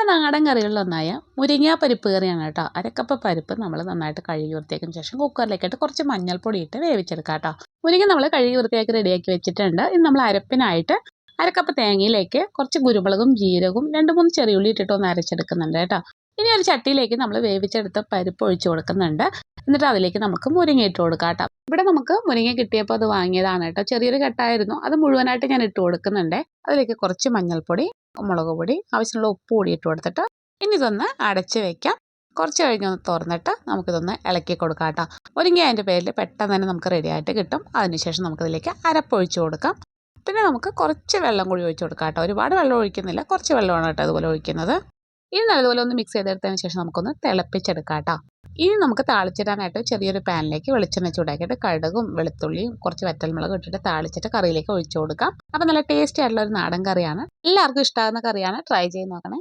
നമ്മുടെ നാടൻ കറികളിലൊന്നായ മുരിങ്ങാ പരിപ്പ് കറിയാണ് കേട്ടോ. അരക്കപ്പ പരിപ്പ് നമ്മൾ നന്നായിട്ട് കഴുകി വൃത്തിയാക്കിയതിന് ശേഷം കുക്കറിലേക്കിട്ട് കുറച്ച് മഞ്ഞൾപ്പൊടി ഇട്ട് വേവിച്ചെടുക്കാം കേട്ടോ. മുരിങ്ങ നമ്മൾ കഴുകി വൃത്തിയാക്കി റെഡിയാക്കി വെച്ചിട്ടുണ്ട്. ഇനി നമ്മൾ അരപ്പിനായിട്ട് അരക്കപ്പ് തേങ്ങയിലേക്ക് കുറച്ച് കുരുമുളകും ജീരകവും 2-3 ചെറിയുള്ളി ഇട്ടിട്ട് ഒന്ന് അരച്ചെടുക്കുന്നുണ്ട് കേട്ടോ. ഇനി ഒരു ചട്ടിയിലേക്ക് നമ്മൾ വേവിച്ചെടുത്ത പരിപ്പ് ഒഴിച്ച് കൊടുക്കുന്നുണ്ട്. എന്നിട്ട് അതിലേക്ക് നമുക്ക് മുരിങ്ങ ഇട്ട് കൊടുക്കാം കേട്ടോ. ഇവിടെ നമുക്ക് മുരിങ്ങ കിട്ടിയപ്പോൾ അത് വാങ്ങിയതാണ് കേട്ടോ. ചെറിയൊരു കെട്ടായിരുന്നു, അത് മുഴുവനായിട്ട് ഞാൻ ഇട്ട് കൊടുക്കുന്നുണ്ട്. അതിലേക്ക് കുറച്ച് മഞ്ഞൾപ്പൊടി, മുളക് പൊടി, ആവശ്യമുള്ള ഉപ്പ് കൂടി ഇട്ട് കൊടുത്തിട്ട് ഇനി ഇതൊന്ന് അടച്ച് വെക്കാം. കുറച്ച് കഴിഞ്ഞൊന്ന് തുറന്നിട്ട് നമുക്കിതൊന്ന് ഇളക്കി കൊടുക്കാം കേട്ടോ. മുരിങ്ങ അതിൻ്റെ പേരിൽ പെട്ടെന്ന് തന്നെ നമുക്ക് റെഡി ആയിട്ട് കിട്ടും. അതിനുശേഷം നമുക്കതിലേക്ക് അരപ്പൊഴിച്ച് കൊടുക്കാം. പിന്നെ നമുക്ക് കുറച്ച് വെള്ളം കൂടി ഒഴിച്ച് കൊടുക്കാം കേട്ടോ. ഒരുപാട് വെള്ളം ഒഴിക്കുന്നില്ല, കുറച്ച് വെള്ളമാണ് കേട്ടോ അതുപോലെ ഒഴിക്കുന്നത്. ഇനി നല്ലതുപോലെ ഒന്ന് മിക്സ് ചെയ്തെടുത്തതിന് ശേഷം നമുക്കൊന്ന് തിളപ്പിച്ചെടുക്കാം കേട്ടോ. ഇനി നമുക്ക് താളിച്ചിടാനായിട്ട് ചെറിയൊരു പാനിലേക്ക് വെളിച്ചെണ്ണ ചൂടാക്കിയിട്ട് കടുകും വെളുത്തുള്ളിയും കുറച്ച് വറ്റൽമുളകും ഇട്ടിട്ട് താളിച്ചിട്ട് കറിയിലേക്ക് ഒഴിച്ചു കൊടുക്കാം. അപ്പോൾ നല്ല ടേസ്റ്റി ആയിട്ടുള്ള ഒരു നാടൻ കറിയാണ്. എല്ലാവർക്കും ഇഷ്ടമാകുന്ന കറിയാണ്. ട്രൈ ചെയ്ത് നോക്കണേ.